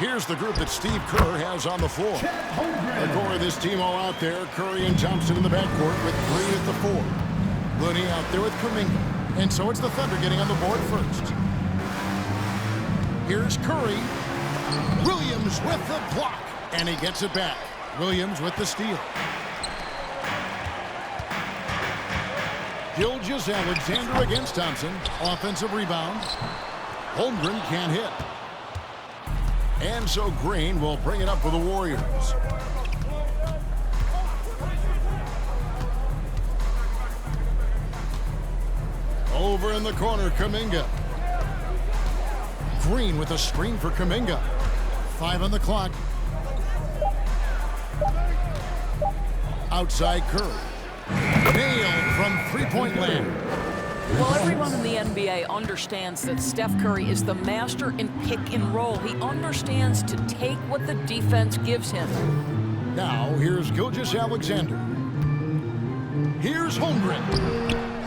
Here's the group that Steve Kerr has on the floor. The core of this team all out there. Curry and Thompson in the backcourt with Green at the 4. Looney out there with Kuminga. And so it's the Thunder getting on the board first. Here's Curry. Williams with the block. And he gets it back. Williams with the steal. Gilgeous-Alexander against Thompson. Offensive rebound. Holmgren can't hit. And so Green will bring it up for the Warriors. Over in the corner, Kuminga. Green with a screen for Kuminga. 5 on the clock. Outside Curry. Nailed from three-point land. Well, everyone in the NBA understands that Steph Curry is the master in pick and roll. He understands to take what the defense gives him. Now, here's Gilgeous-Alexander. Here's Holmgren.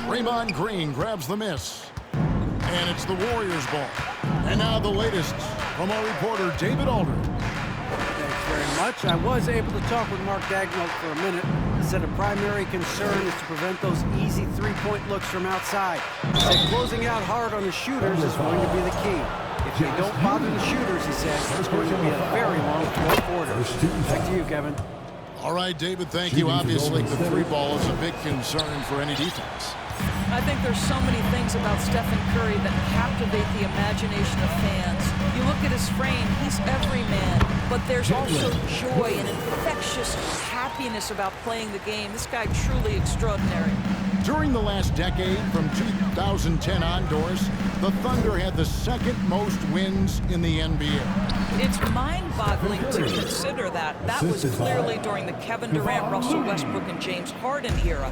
Draymond Green grabs the miss. And it's the Warriors' ball. And now the latest from our reporter, David Alder. Thanks very much. I was able to talk with Mark Daigneault for a minute. He said a primary concern is to prevent those easy three-point looks from outside. He said closing out hard on the shooters is going to be the key. If they don't bother the shooters, he said, it's going to be a very long fourth quarter. Back to you, Kevin. All right, David, thank you. Obviously, the three ball is a big concern for any defense. I think there's so many things about Stephen Curry that captivate the imagination of fans. You look at his frame, he's every man, but there's also joy and infectious happiness about playing the game. This guy truly extraordinary. During the last decade, from 2010 on, Doris, the Thunder had the second most wins in the NBA. It's mind-boggling to consider that. That was clearly during the Kevin Durant, Russell Westbrook, and James Harden era.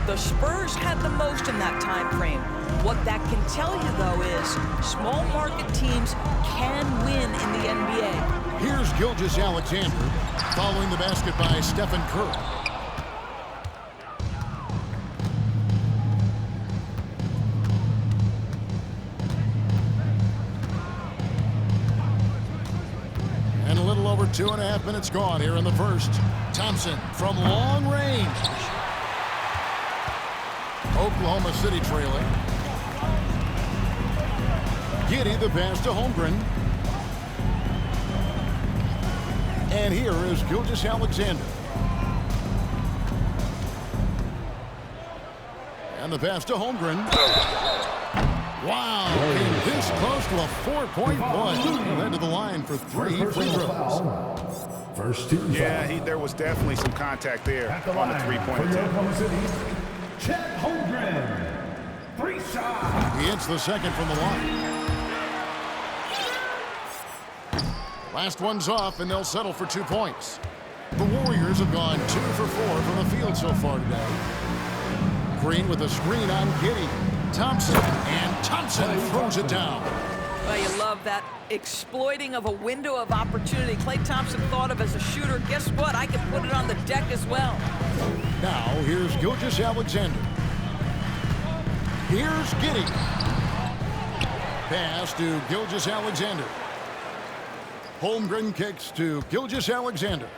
The Spurs had the most in that time frame. What that can tell you, though, is small market teams can win in the NBA. Here's Gilgeous-Alexander following the basket by Stephen Curry. And a little over 2.5 minutes gone here in the first. Thompson from long range. Oklahoma City trailing. Giddey the pass to Holmgren. And here is Gilgeous-Alexander. And the pass to Holmgren. Wow, came this close to a 4-point play. Led to the line for 3 free throws. First team. Yeah, there was definitely some contact there on the three-point attempt. Chet Holmgren, 3 shots. He hits the second from the line. Last one's off, and they'll settle for 2 points. The Warriors have gone 2 for 4 from the field so far today. Green with a screen on Giddey. Thompson, and Thompson throws it down. Well, you love that exploiting of a window of opportunity. Klay Thompson thought of as a shooter. Guess what? I can put it on the deck as well. Now, here's Gilgeous-Alexander. Here's Giddey. Pass to Gilgeous-Alexander. Holmgren kicks to Gilgeous-Alexander.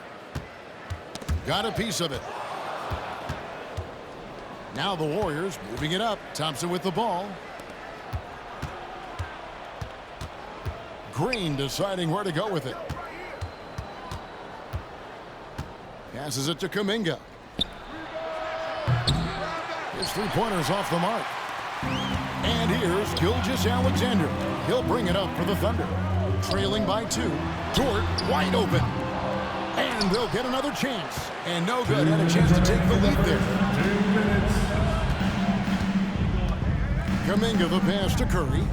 Got a piece of it. Now the Warriors moving it up. Thompson with the ball. Green deciding where to go with it. Passes it to Kuminga. His three-pointer's off the mark. And here's Gilgeous-Alexander. He'll bring it up for the Thunder. Trailing by 2. Dort wide open. And they'll get another chance. And no good. Had a chance to take the lead there. 2 minutes. Kuminga the pass to Curry.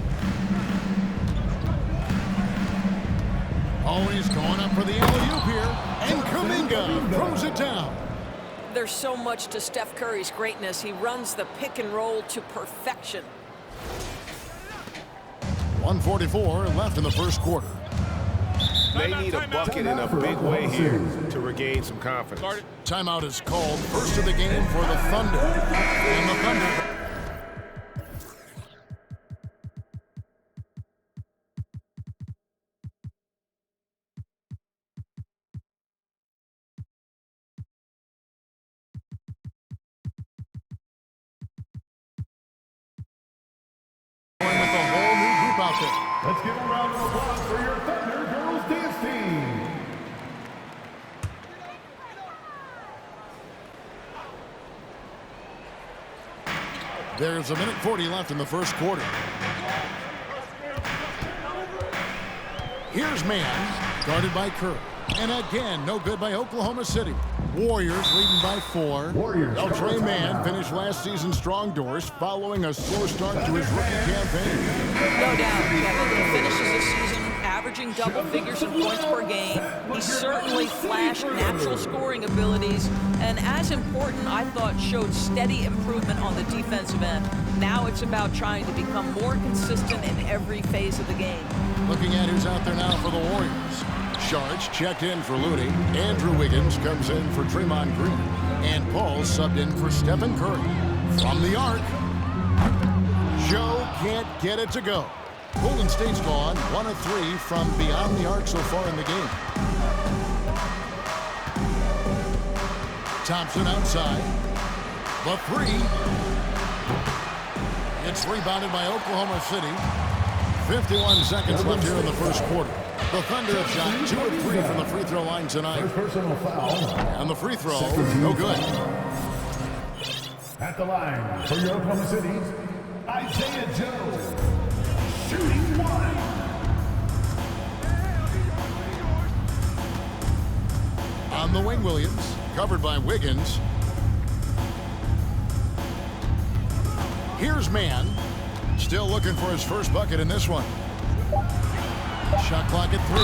Always going up for the alley-oop here. And Kuminga throws it down. There's so much to Steph Curry's greatness. He runs the pick and roll to perfection. 1:44 left in the first quarter. They need a bucket in a big way here to regain some confidence. Timeout is called. First of the game for the Thunder. And the Thunder There's 1:40 left in the first quarter. Here's Mann, guarded by Kerr. And again, no good by Oklahoma City. Warriors leading by 4. Eltre Mann finished last season's strong doors following a slow start to his rookie campaign. No doubt, Kevin. He finishes the season averaging double figures in points per game. He certainly flashed natural scoring abilities, and as important, I thought, showed steady improvement on the defensive end. Now it's about trying to become more consistent in every phase of the game. Looking at who's out there now for the Warriors. Sharge checked in for Looney. Andrew Wiggins comes in for Draymond Green. And Paul subbed in for Stephen Curry. From the arc, Joe can't get it to go. Golden State's gone 1 of 3 from beyond the arc so far in the game. Thompson outside. The 3. It's rebounded by Oklahoma City. 51 seconds left here in the first quarter. The Thunder have shot 2 of 3 from the free throw line tonight. Personal foul. And the free throw, no good. At the line for your Oklahoma City, Isaiah Joe. Shooting 1. On the wing, Williams, covered by Wiggins. Here's Mann, still looking for his first bucket in this one. Shot clock at 3.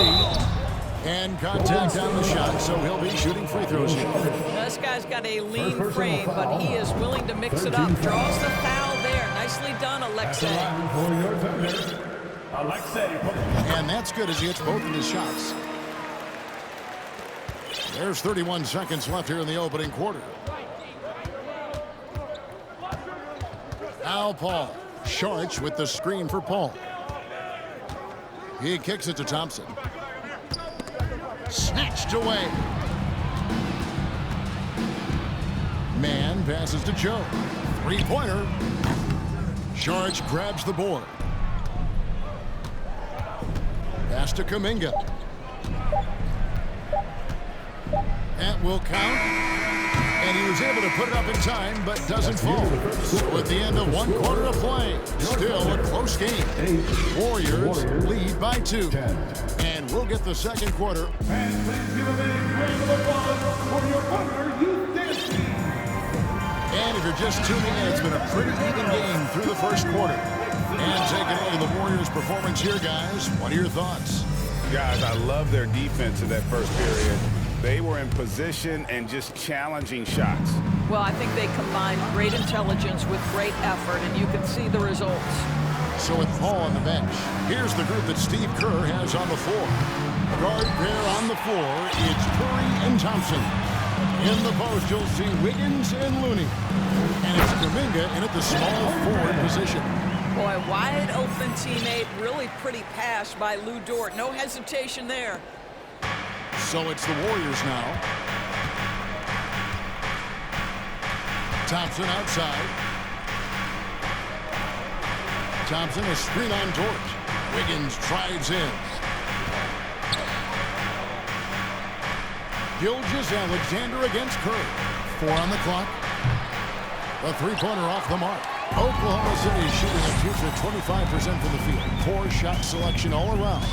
And contact on the shot, so he'll be shooting free throws here. This guy's got a lean frame, but he is willing to mix it up. Draws the foul there. Nicely done, Alexei. For your Thunder, Alexei. And that's good as he hits both of his shots. There's 31 seconds left here in the opening quarter. Al Paul. Sharge with the screen for Paul. He kicks it to Thompson. Snatched away. Mann passes to Joe. Three-pointer. Sharge grabs the board. Pass to Kuminga. That will count. And he was able to put it up in time, but doesn't fall. So at the end of 1 quarter of play, still a close game. Warriors lead by 2. And we'll get the second quarter. And please give a big round of applause for your Thunder Youth Dance Team. And if you're just tuning in, it's been a pretty even game through the first quarter. And taking a look at the Warriors' performance here, guys. What are your thoughts? Guys, I love their defense in that first period. They were in position and just challenging shots. Well, I think they combined great intelligence with great effort, and you can see the results. So with Paul on the bench, here's the group that Steve Kerr has on the floor. Guard pair on the floor, it's Curry and Thompson. In the post, you'll see Wiggins and Looney. And it's Kuminga in at the small forward position. Boy, wide open teammate, really pretty pass by Lou Dort. No hesitation there. So it's the Warriors now. Thompson outside. Thompson, a screen on Dort. Wiggins drives in. Gilgeous-Alexander against Curry. 4 on the clock. A three-pointer off the mark. Oklahoma City shooting a future 25% from the field. Poor shot selection all around.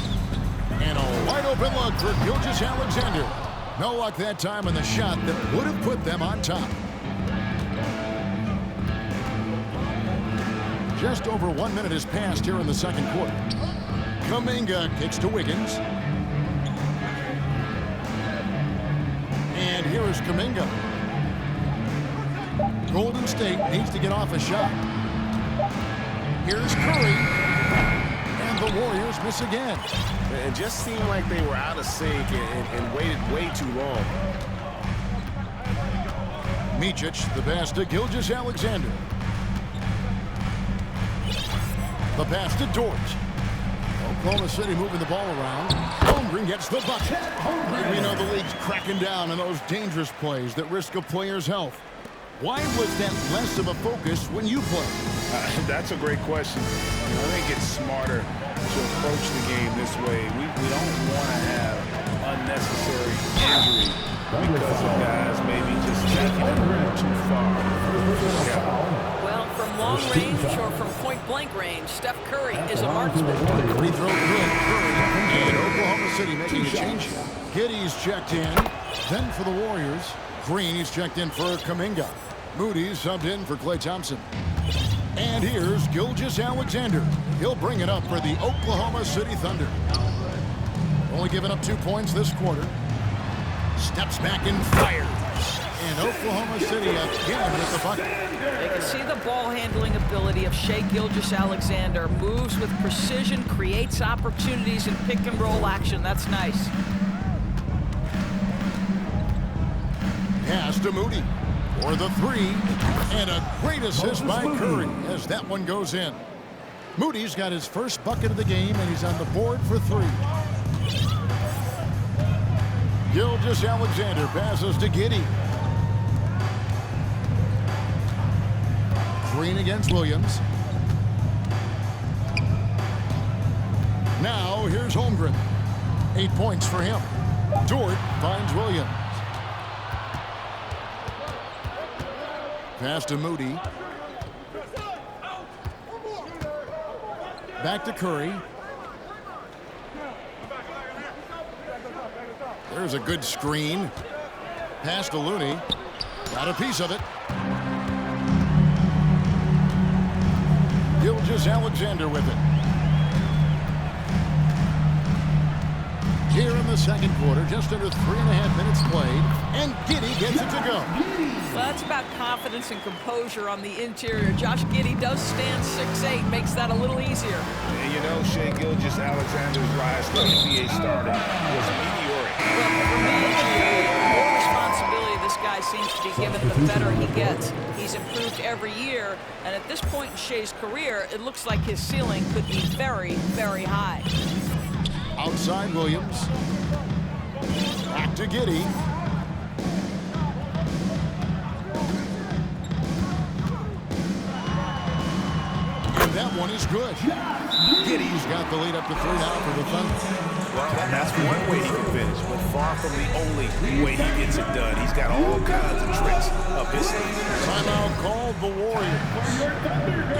And a wide open look for Gilgeous-Alexander. No luck that time on the shot that would have put them on top. Just over 1 minute has passed here in the second quarter. Kuminga kicks to Wiggins. And here is Kuminga. Golden State needs to get off a shot. Here's Curry. And the Warriors miss again. It just seemed like they were out of sync and waited way too long. Micic, the pass to Gilgeous-Alexander. The pass to Dort. Oklahoma City moving the ball around. Holmgren gets the bucket. We know the league's cracking down on those dangerous plays that risk a player's health. Why was that less of a focus when you play? That's a great question. I think it's smarter to approach the game this way. We don't want to have unnecessary injury because of guys maybe just taking it a little too far. Well, from long range or from point-blank range, Steph Curry is a marksman. Free throw good. Curry and Oklahoma City making a change. Giddey's checked in. Then for the Warriors, Green is checked in for Kuminga. Moody's subbed in for Klay Thompson. And here's Gilgeous-Alexander. He'll bring it up for the Oklahoma City Thunder. Only giving up 2 points this quarter. Steps back and fires. And Oklahoma City again with the bucket. You can see the ball handling ability of Shai Gilgeous-Alexander. Moves with precision, creates opportunities in pick and roll action. That's nice. Pass to Moody for the three. And a great assist by Curry as that one goes in. Moody's got his first bucket of the game, and he's on the board for three. Gilgeous-Alexander passes to Giddey. Green against Williams. Now here's Holmgren. 8 points for him. Dort finds Williams. Pass to Moody. Back to Curry. There's a good screen. Pass to Looney. Got a piece of it. Gilgeous-Alexander with it. Here in the second quarter, just under 3.5 minutes played, and Giddey gets it to go. Well, that's about confidence and composure on the interior. Josh Giddey does stand 6'8", makes that a little easier. And you know, Shai Gilgeous-Alexander's rise to NBA starter was meteoric. Well, for me, the more responsibility this guy seems to be given, the better he gets. He's improved every year, and at this point in Shai's career, it looks like his ceiling could be very, very high. Outside Williams. Back to Giddey. And that one is good. Giddey's got the lead up to 3 now for the Thunder. Well, that's one way he can finish, but far from the only way he gets it done. He's got all kinds of tricks up his sleeve. Timeout called the Warriors.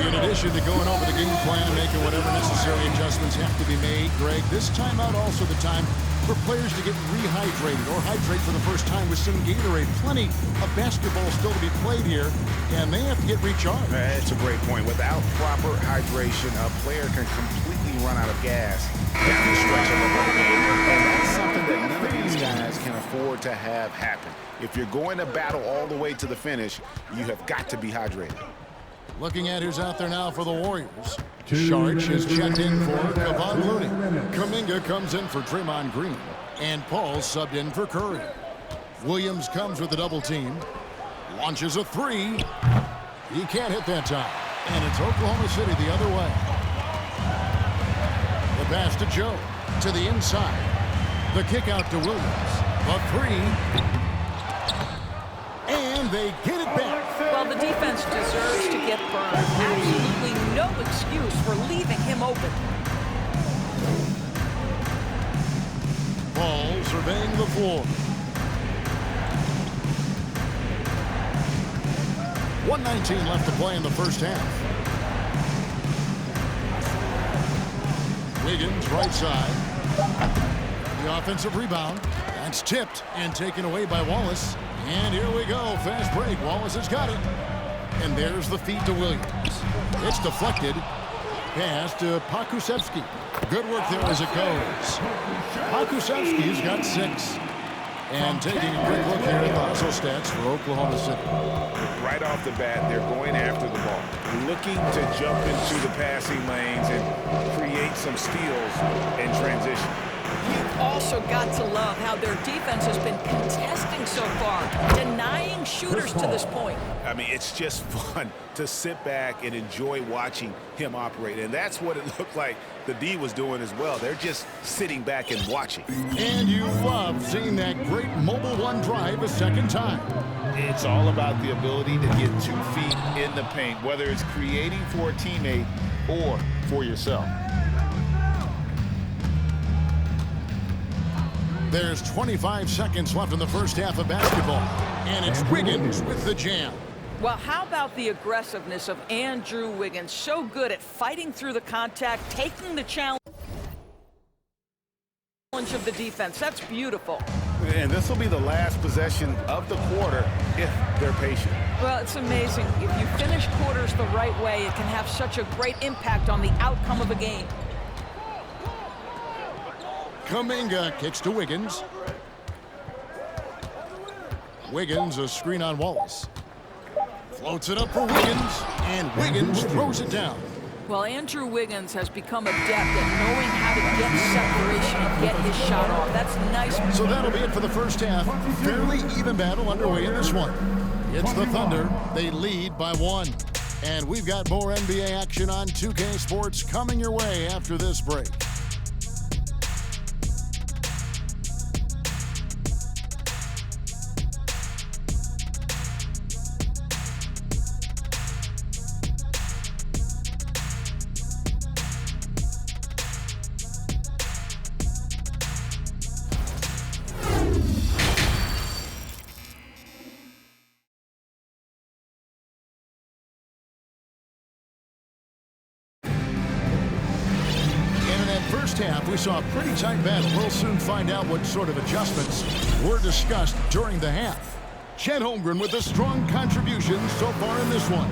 In addition to going over the game plan and making whatever necessary adjustments have to be made, Greg, this timeout also the time for players to get rehydrated or hydrate for the first time with some Gatorade. Plenty of basketball still to be played here, and they have to get recharged. That's a great point. Without proper hydration, a player can completely run out of gas down the stretch of the ball game. And that's something that none of these guys can afford to have happen. If you're going to battle all the way to the finish, you have got to be hydrated. Looking at who's out there now for the Warriors. Sharch is checked in for Kevon Looney. Kuminga comes in for Draymond Green. And Paul subbed in for Curry. Williams comes with a double team. Launches a three. He can't hit that time. And it's Oklahoma City the other way. The pass to Joe. To the inside. The kick out to Williams. A three. And they get it back. Well, the defense deserves to get burned. Absolutely no excuse for leaving him open. Ball surveying the floor. 1:19 left to play in the first half. Wiggins right side. The offensive rebound. That's tipped and taken away by Wallace. And here we go. Fast break. Wallace has got it. And there's the feed to Williams. It's deflected. Pass to Pokusevski. Good work there as it goes. Pokusevski's got 6. And taking a quick look here at the hustle stats for Oklahoma City. Right off the bat, they're going after the ball, looking to jump into the passing lanes and create some steals in transition. You've also got to love how their defense has been contesting so far, denying shooters to this point. I mean, it's just fun to sit back and enjoy watching him operate. And that's what it looked like the D was doing as well. They're just sitting back and watching. And you love seeing that great mobile one drive a second time. It's all about the ability to get 2 feet in the paint, whether it's creating for a teammate or for yourself. There's 25 seconds left in the first half of basketball. And it's Wiggins with the jam. Well, how about the aggressiveness of Andrew Wiggins? So good at fighting through the contact, taking the challenge of the defense. That's beautiful. And this will be the last possession of the quarter if they're patient. Well, it's amazing. If you finish quarters the right way, it can have such a great impact on the outcome of a game. Kuminga kicks to Wiggins. Wiggins, a screen on Wallace. Floats it up for Wiggins, and Wiggins throws it down. Well, Andrew Wiggins has become adept at knowing how to get separation and get his shot off. That's nice. So that'll be it for the first half. Fairly even battle underway in this one. It's the Thunder. They lead by 1. And we've got more NBA action on 2K Sports coming your way after this break. First half, we saw a pretty tight battle. We'll soon find out what sort of adjustments were discussed during the half. Chet Holmgren with a strong contribution so far in this one.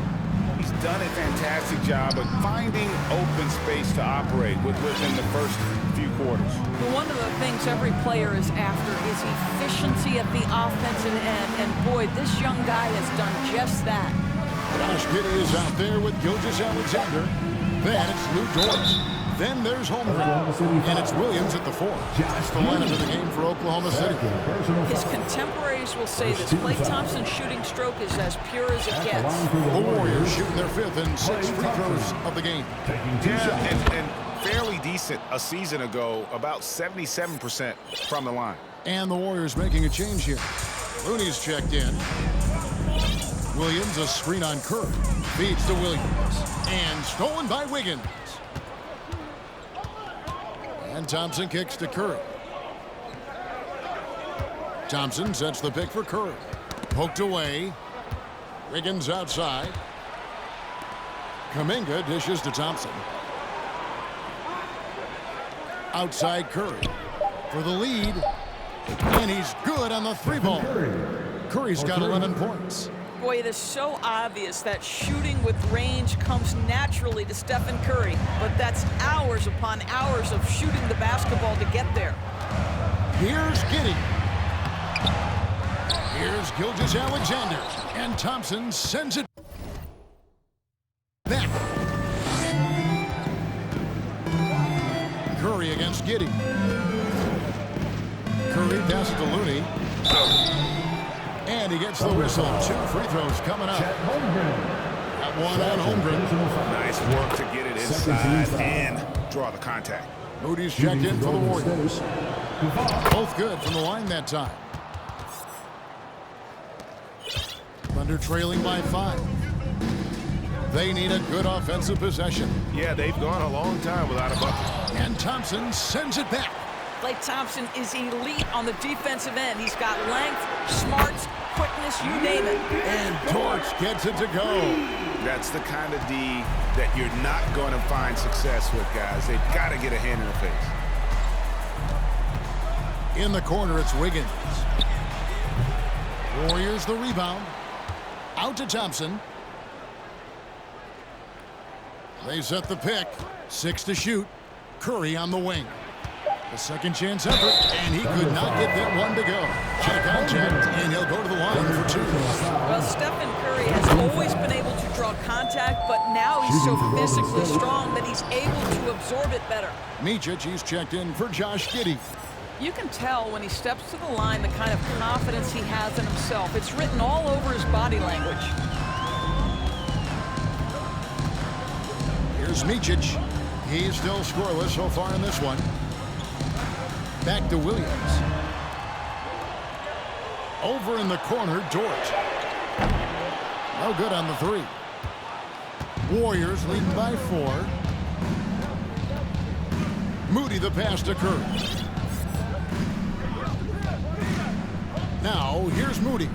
He's done a fantastic job of finding open space to operate within the first few quarters. Well, one of the things every player is after is efficiency at the offensive end. And boy, this young guy has done just that. Josh Giddey is out there with Gilgeous-Alexander. Then it's Lou Dort. Then there's Holmgren, and it's Williams at the 4. That's the lineup of the game for Oklahoma City. His contemporaries will say this. Klay Thompson's shooting stroke is as pure as it gets. The Warriors shooting their 5th and 6th free throws of the game. Yeah, and fairly decent a season ago, about 77% from the line. And the Warriors making a change here. Looney's checked in. Williams, a screen on Curry. Feeds to Williams. And stolen by Wiggins. And Thompson kicks to Curry. Thompson sets the pick for Curry. Poked away. Wiggins outside. Kuminga dishes to Thompson. Outside Curry for the lead. And he's good on the 3-ball. Curry's got 11 points. Boy, it is so obvious that shooting with range comes naturally to Stephen Curry, but that's hours upon hours of shooting the basketball to get there. Here's Giddey. Here's Gilgeous-Alexander. And Thompson sends it back. Curry against Giddey. Curry passes to Looney. And he gets the whistle. 2 free throws coming up. That one on Holmgren. Nice work to get it inside and draw the contact. Moody's checked in for the Warriors. Both good from the line that time. Thunder trailing by 5. They need a good offensive possession. Yeah, they've gone a long time without a bucket. And Thompson sends it back. Klay Thompson is elite on the defensive end. He's got length, smarts, quickness, you name it. And Torch gets it to go. That's the kind of D that you're not going to find success with, guys. They've got to get a hand in the face. In the corner, it's Wiggins. Warriors the rebound. Out to Thompson. They set the pick. 6 to shoot. Curry on the wing. The second chance effort, and he could not get that one to go. Check contact, and he'll go to the line for 2. Well, Stephen Curry has always been able to draw contact, but now he's so physically strong that he's able to absorb it better. Micic, he's checked in for Josh Giddey. You can tell when he steps to the line the kind of confidence he has in himself. It's written all over his body language. Here's Micic. He's still scoreless so far in this one. Back to Williams. Over in the corner, Dort. No good on the 3. Warriors leading by 4. Moody the pass to Curry. Now, here's Moody.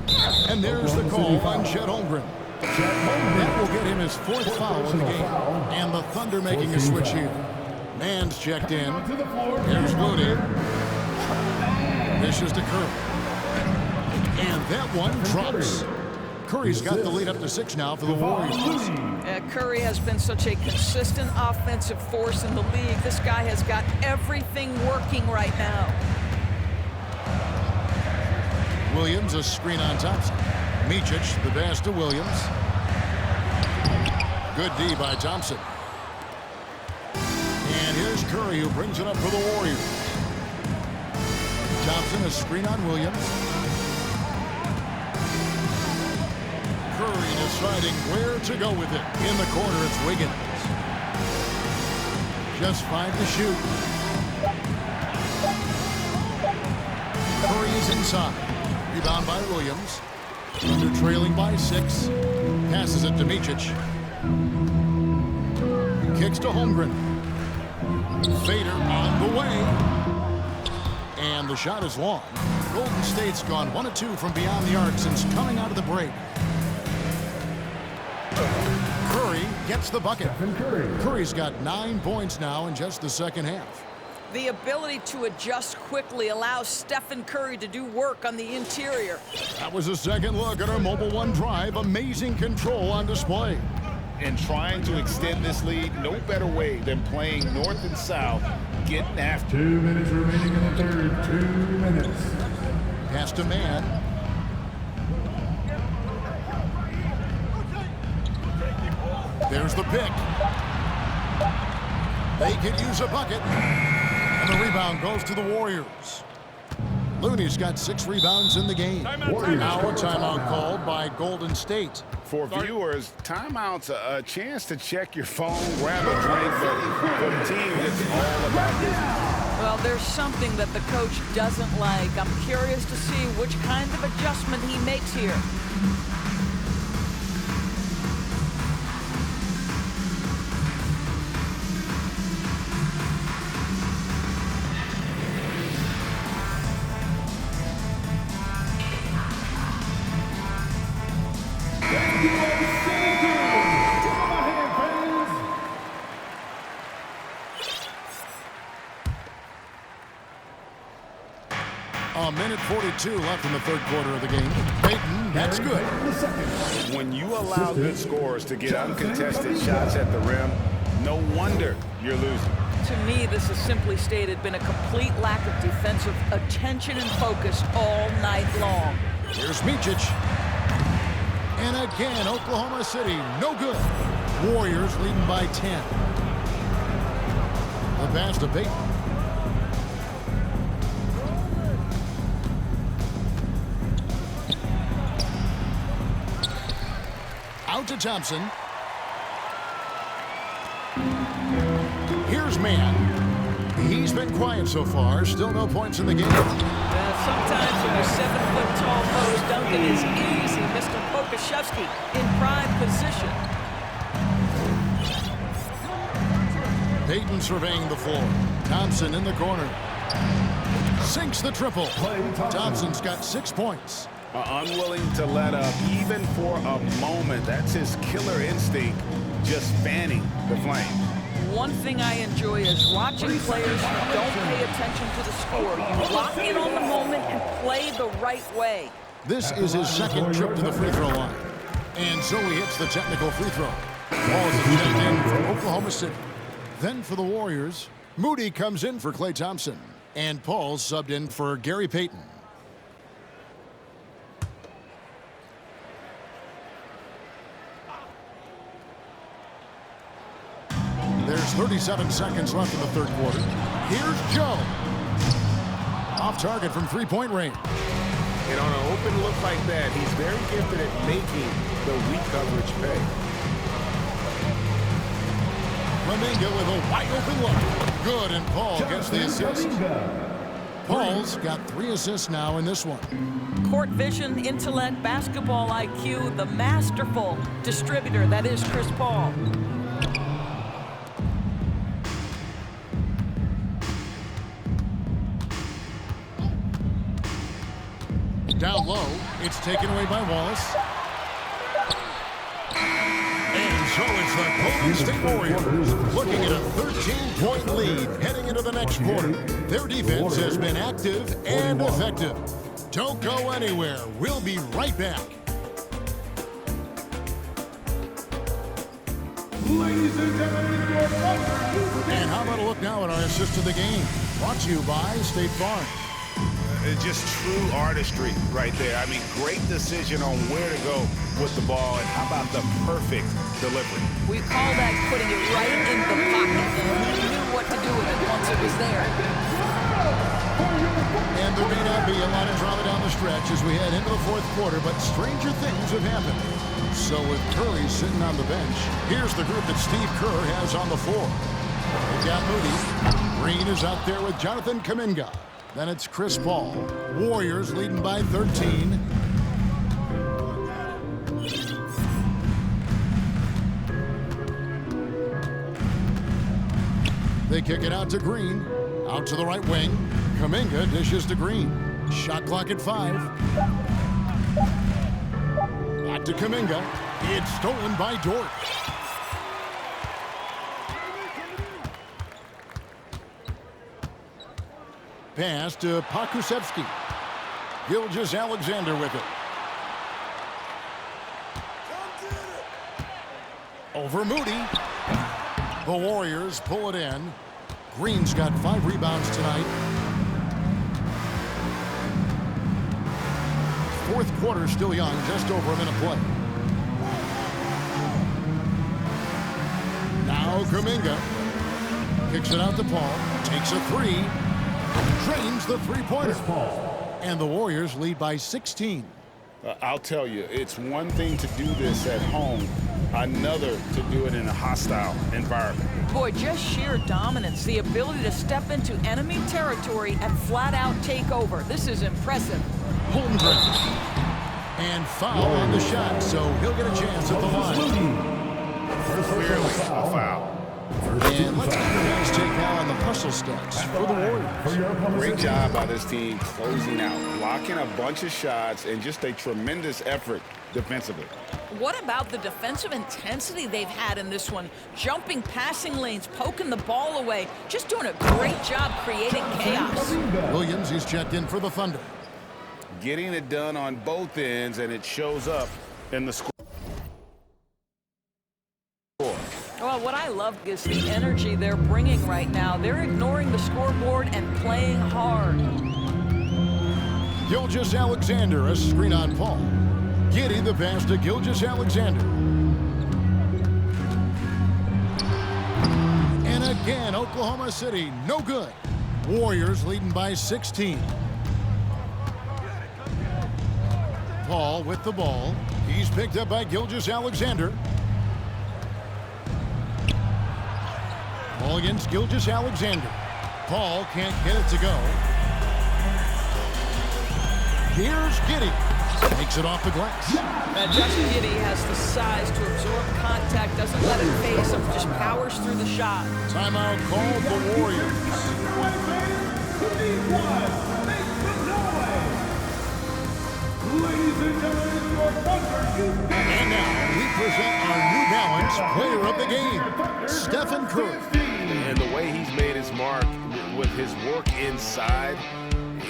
And there's the call on Chet Holmgren. That will get him his 4th foul in the game. And the Thunder making a switch here. Man's checked in. Here's Looney. Dishes to Curry. And that one drops. Curry's got the lead up to 6 now for the Warriors. Curry has been such a consistent offensive force in the league. This guy has got everything working right now. Williams, a screen on Thompson. Micic, the pass to Williams. Good D by Thompson. And here's Curry, who brings it up for the Warriors. Thompson, a screen on Williams. Curry deciding where to go with it. In the corner, it's Wiggins. Just 5 to shoot. Curry is inside. Rebound by Williams. Under trailing by 6. Passes it to Micic. Kicks to Holmgren. Fader on the way. And the shot is long. Golden State's gone 1 of 2 from beyond the arc since coming out of the break. Curry gets the bucket. Curry's got 9 points now in just the second half. The ability to adjust quickly allows Stephen Curry to do work on the interior. That was a second look at our Mobile One drive. Amazing control on display. And trying to extend this lead, no better way than playing north and south, getting after. 2 minutes remaining in the third. 2 minutes. Pass to Man. There's the pick. They could use a bucket. And the rebound goes to the Warriors. Looney's got 6 rebounds in the game. Now a timeout called by Golden State. For viewers, timeout's a chance to check your phone, grab a drink, but for the team, it's all about business. Well, there's something that the coach doesn't like. I'm curious to see which kind of adjustment he makes here. A minute 42 left in the third quarter of the game. Payton, that's good. When you allow good scorers to get uncontested shots at the rim, no wonder you're losing. To me, this has simply stated been a complete lack of defensive attention and focus all night long. Here's Micic. And again, Oklahoma City, no good. Warriors leading by 10. The pass to Payton. Out to Thompson. Here's Man. He's been quiet so far. Still no points in the game. Sometimes when you're 7-foot-tall post, dunking is easy. Mr. Pokusevski in prime position. Payton surveying the floor. Thompson in the corner. Sinks the triple. Thompson's got 6 points. Unwilling to let up even for a moment. That's his killer instinct, just fanning the flames. One thing I enjoy is watching players who don't pay attention to the score. You lock in on the moment and play the right way. This is his second trip to the free throw line. And so he hits the technical free throw. Ball's checked in for Oklahoma City. Then for the Warriors, Moody comes in for Klay Thompson. And Paul's subbed in for Gary Payton. There's 37 seconds left in the third quarter. Here's Joe. Off target from three-point range. And on an open look like that, he's very gifted at making the weak coverage pay. Kuminga with a wide-open look. Good, and Paul gets the assist. Paul's got 3 assists now in this one. Court vision, intellect, basketball IQ, the masterful distributor that is Chris Paul. Down low, it's taken away by Wallace. It's the Golden State Warriors looking at a 13-point lead heading into the next quarter. Their defense has been active and effective. Don't go anywhere. We'll be right back. Ladies and gentlemen, your Thunder. And how about a look now at our assist of the game? Brought to you by State Farm. Just true artistry right there. I mean, great decision on where to go with the ball, and how about the perfect delivery? We call that putting it right in the pocket. He knew what to do with it once it was there. And there may not be a lot of drama down the stretch as we head into the fourth quarter, but stranger things have happened. So with Curry sitting on the bench, here's the group that Steve Kerr has on the floor. We've got Moody. Green is out there with Jonathan Kuminga. Then it's Chris Paul. Warriors leading by 13. They kick it out to Green. Out to the right wing. Kuminga dishes to Green. Shot clock at 5. Back to Kuminga. It's stolen by Dort. Pass to Pokusevski. Gilgeous-Alexander with it. Over Moody. The Warriors pull it in. Green's got 5 rebounds tonight. Fourth quarter still young, just over a minute play. Now Kuminga kicks it out to Paul. Takes a 3. Drains the three-pointer. And the Warriors lead by 16. I'll tell you, it's one thing to do this at home, another to do it in a hostile environment. Boy, just sheer dominance, the ability to step into enemy territory and flat-out take over. This is impressive. Holmgren. And foul on the shot, so he'll get a chance at the line. Clearly a foul. And let's get the guys take now on the hustle steps for the Warriors. Great job by this team closing out, blocking a bunch of shots, and just a tremendous effort defensively. What about the defensive intensity they've had in this one? Jumping passing lanes, poking the ball away, just doing a great job creating chaos. Williams, he's checked in for the Thunder. Getting it done on both ends, and it shows up in the score. Well, what I love is the energy they're bringing right now. They're ignoring the scoreboard and playing hard. Gilgeous-Alexander, a screen on Paul. Giddey the pass to Gilgeous-Alexander. And again, Oklahoma City, no good. Warriors leading by 16. Paul with the ball. He's picked up by Gilgeous-Alexander. Ball against Gilgeous-Alexander. Paul can't get it to go. Here's Giddey. Takes it off the glass. Now, Josh Giddey has the size to absorb contact, doesn't let it phase him, just powers through the shot. Timeout called the Warriors. Ladies and gentlemen, your Thunder. And now we present our New Balance player of the game, Stephen Curry. And the way he's made his mark with his work inside,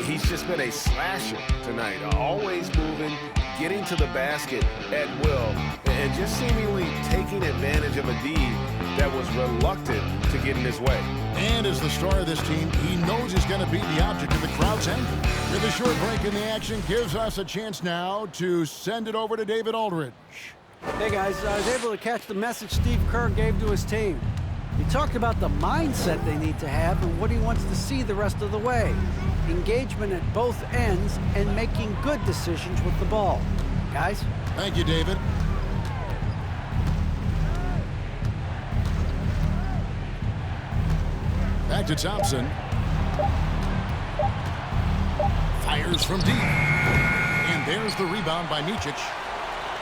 he's just been a slasher tonight. Always moving, getting to the basket at will, and just seemingly taking advantage of a D that was reluctant to get in his way. And as the star of this team, he knows he's going to be the object of the crowd's anger. With a short break in the action gives us a chance now to send it over to David Aldridge. Hey guys, I was able to catch the message Steve Kerr gave to his team. He talked about the mindset they need to have and what he wants to see the rest of the way. Engagement at both ends and making good decisions with the ball. Guys? Thank you, David. Back to Thompson. Fires from deep. And there's the rebound by Micic.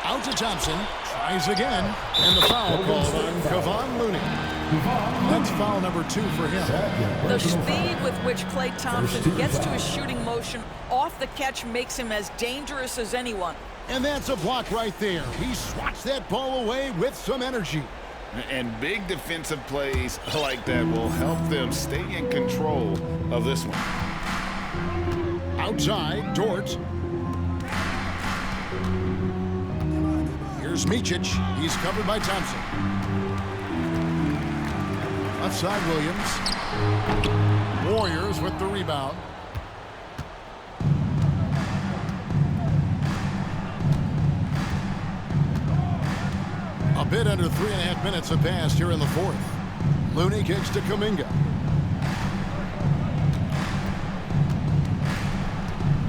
Out to Thompson. Tries again. And the foul called on Kevon Looney. That's foul number 2 for him. The speed with which Klay Thompson gets to his shooting motion off the catch makes him as dangerous as anyone. And that's a block right there. He swats that ball away with some energy. And big defensive plays like that will help them stay in control of this one. Outside, Dort. Here's Micic. He's covered by Thompson. Left side, Williams. Warriors with the rebound. A bit under 3.5 minutes have passed here in the fourth. Looney kicks to Kuminga.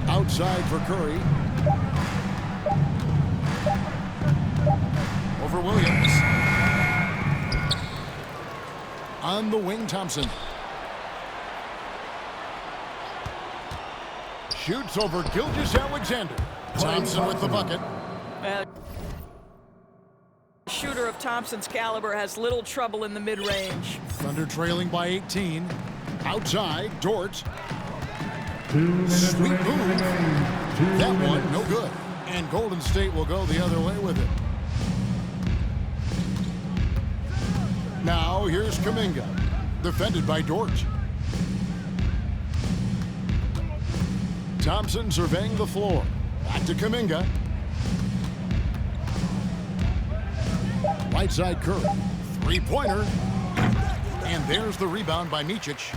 Outside for Curry. Over Williams. On the wing, Thompson. Shoots over Gilgeous-Alexander. Thompson with the bucket. Shooter of Thompson's caliber has little trouble in the mid-range. Thunder trailing by 18. Outside, Dort. Sweet move. That one, no good. And Golden State will go the other way with it. Now, here's Kuminga. Defended by Dort. Thompson surveying the floor. Back to Kuminga. Right side Curry. Three-pointer. And there's the rebound by Micic.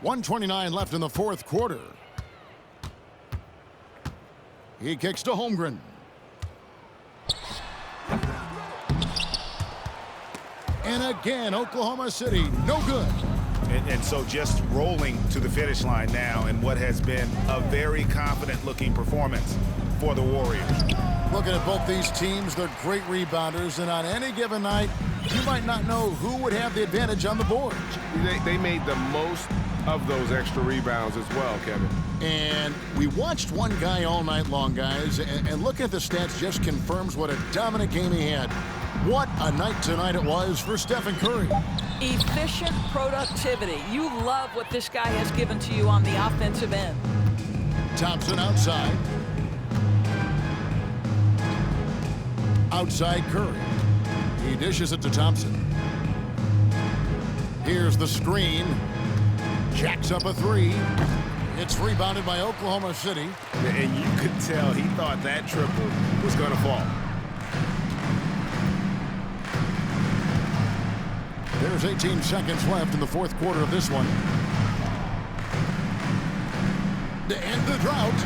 1:29 left in the fourth quarter. He kicks to Holmgren. And again, Oklahoma City, no good. And so just rolling to the finish line now in what has been a very confident-looking performance for the Warriors. Looking at both these teams, they're great rebounders, and on any given night, you might not know who would have the advantage on the boards. They made the most of those extra rebounds as well, Kevin. And we watched one guy all night long, guys, and looking at the stats just confirms what a dominant game he had. What a night tonight it was for Stephen Curry. Efficient productivity. You love what this guy has given to you on the offensive end. Thompson outside. Outside Curry. He dishes it to Thompson. Here's the screen. Jacks up a three. It's rebounded by Oklahoma City. And you could tell he thought that triple was going to fall. There's 18 seconds left in the fourth quarter of this one. To end the drought.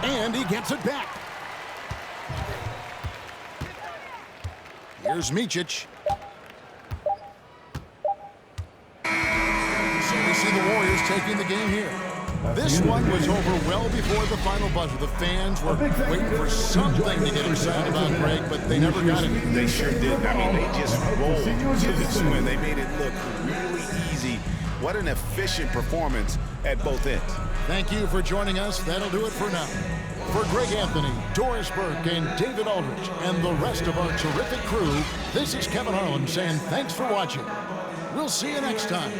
And he gets it back. Here's Micic. So we see the Warriors taking the game here. This one was over well before the final buzzer. The fans were waiting for something to get excited about, Greg, but they never got it. They sure did. I mean, they just rolled to this win. They made it look really easy. What an efficient performance at both ends. Thank you for joining us. That'll do it for now. For Greg Anthony, Doris Burke, and David Aldridge, and the rest of our terrific crew, this is Kevin Harlan saying thanks for watching. We'll see you next time.